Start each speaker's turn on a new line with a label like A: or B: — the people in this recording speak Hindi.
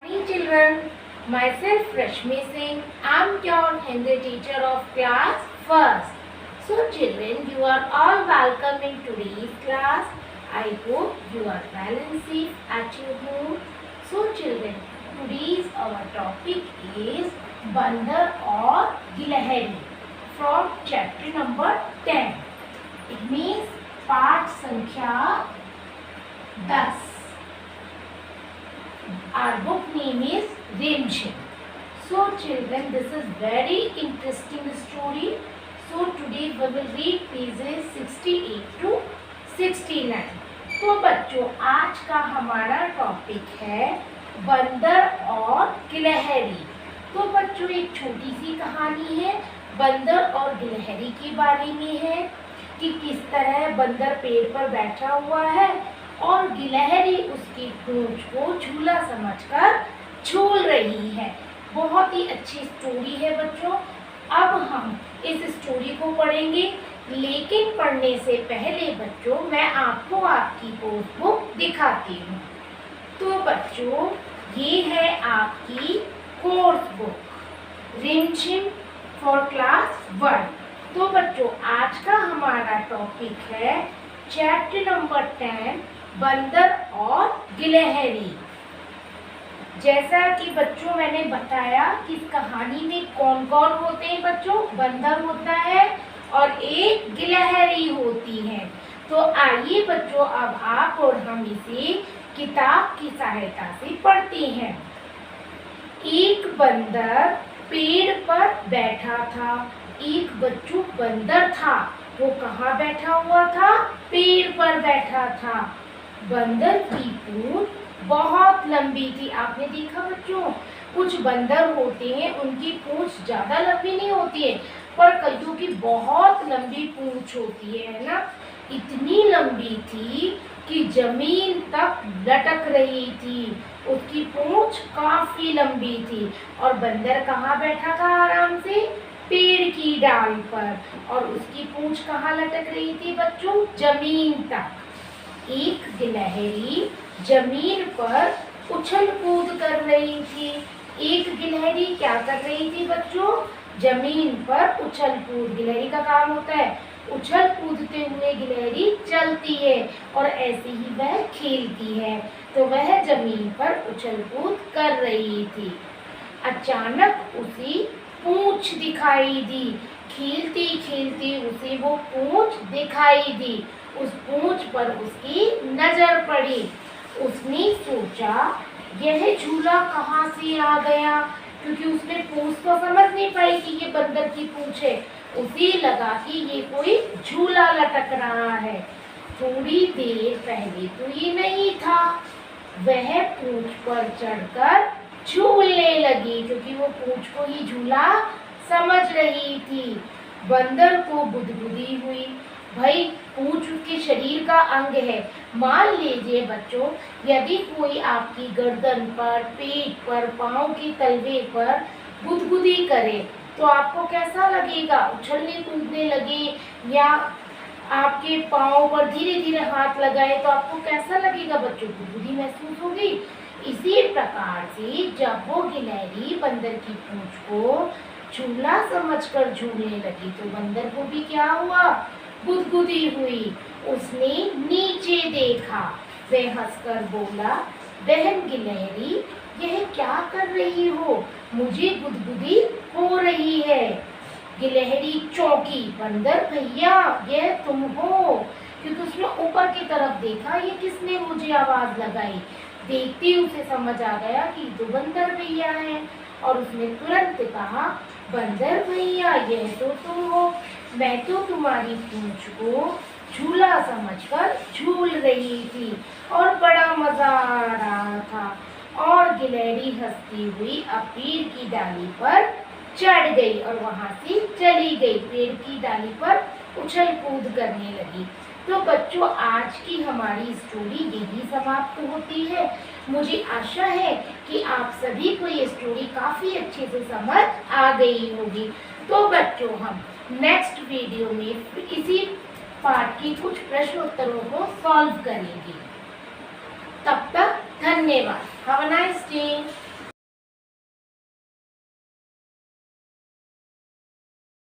A: Morning children, myself Rashmi Singh. I am your Hindi teacher of class first. So children, you are all welcome in today's class. I hope you are well and safe at your home. So children, today's our topic is Bandar or Gilahari from chapter number 10. It means पाठ संख्या 10. Our book name is Rimshim. So children, this is very interesting story. So today we will read pages 68 to 69. तो बच्चों, आज का हमारा टॉपिक है बंदर और गिलहरी. तो बच्चों, एक छोटी सी कहानी है बंदर और गिलहरी के बारे में है कि किस तरह बंदर पेड़ पर बैठा हुआ है और गिलहरी उसकी पूंछ को झूला समझकर झूल रही है. बहुत ही अच्छी स्टोरी है बच्चों. अब हम इस स्टोरी को पढ़ेंगे, लेकिन पढ़ने से पहले बच्चों मैं आपको आपकी कोर्स बुक दिखाती हूँ. तो बच्चों, ये है आपकी कोर्स बुक रिमझिम फॉर क्लास 1. तो बच्चों, आज का हमारा टॉपिक है चैप्टर नंबर 10 बंदर और गिलहरी. जैसा कि बच्चों मैंने बताया कि इस कहानी में कौन कौन होते हैं बच्चों. बंदर होता है और एक गिलहरी होती है. तो आइए बच्चों, अब आप और हम इसे किताब की सहायता से पढ़ते हैं. एक बंदर पेड़ पर बैठा था. एक बच्चों बंदर था, वो कहाँ बैठा हुआ था? पेड़ पर बैठा था. बंदर की पूंछ बहुत लंबी थी. आपने देखा बच्चों, कुछ बंदर होते हैं उनकी पूंछ ज्यादा लंबी नहीं होती है, पर कईयों की बहुत लंबी पूंछ होती है ना. इतनी लंबी थी कि जमीन तक लटक रही थी. उसकी पूंछ काफी लंबी थी और बंदर कहाँ बैठा था? आराम से पेड़ की डाल पर. और उसकी पूंछ कहाँ लटक रही थी बच्चों? जमीन तक. एक गिलहरी जमीन पर उछल कूद कर रही थी. एक गिलहरी क्या कर रही थी बच्चों? जमीन पर उछल कूद. गिलहरी का काम होता है उछल कूदते हुए गिलहरी चलती है और ऐसे ही वह खेलती है. तो वह जमीन पर उछल कूद कर रही थी. अचानक उसे पूंछ दिखाई दी. खेलती खेलती उसे वो पूंछ दिखाई दी. उस पूंछ पर उसकी नजर पड़ी. उसने सोचा यह झूला कहाँ से आ गया, क्योंकि उसने पूंछ तो समझ नहीं पाई कि ये बंदर की पूंछ है. उसे लगा कि ये कोई झूला लटक रहा है. थोड़ी देर पहले तो ये नहीं था. वह पूंछ पर चढ़कर झूलने लगी, क्योंकि वो पूंछ को ही झूला समझ रही थी. बंदर को बुदबुदी हुई. भाई, पूंछ उसके शरीर का अंग है. मान लीजिए बच्चों, यदि कोई आपकी गर्दन पर, पेट पर, पाँव के तलवे पर गुदगुदी करे तो आपको कैसा लगेगा? उछलने कूदने लगे या आपके पाँव पर धीरे धीरे हाथ लगाए तो आपको कैसा लगेगा बच्चों? गुदगुदी महसूस होगी. इसी प्रकार से जब वो गिलहरी बंदर की पूंछ को झूला समझकर झूलने लगी तो बंदर को भी क्या हुआ? गुदगुदी हुई. उसने नीचे देखा. वह हंसकर बोला, बहन गिलहरी, यह क्या कर रही हो? मुझे गुदगुदी हो रही है. गिलहरी चौंकी. बंदर भैया, यह तुम हो? क्योंकि उसने ऊपर की तरफ देखा, ये किसने मुझे आवाज लगाई. देखते ही उसे समझ आ गया कि तो बंदर भैया हैं और उसने तुरंत कहा, बंदर भैया, यह तो तुम हो. मैं तो तुम्हारी पूंछ को झूला समझकर झूल रही थी और बड़ा मजा आ रहा था. और गिलहरी हंसती हुई अब पेड़ की डाली पर चढ़ गई और वहां से चली गई. पेड़ की डाली पर उछल कूद करने लगी. तो बच्चों, आज की हमारी स्टोरी यही समाप्त होती है. मुझे आशा है कि आप सभी को ये स्टोरी काफी अच्छे से समझ आ गई होगी. तो बच्चों, हम नेक्स्ट वीडियो में इसी पाठ की कुछ प्रश्न उत्तरों को सॉल्व करेंगे. तब तक धन्यवाद. Have a nice day.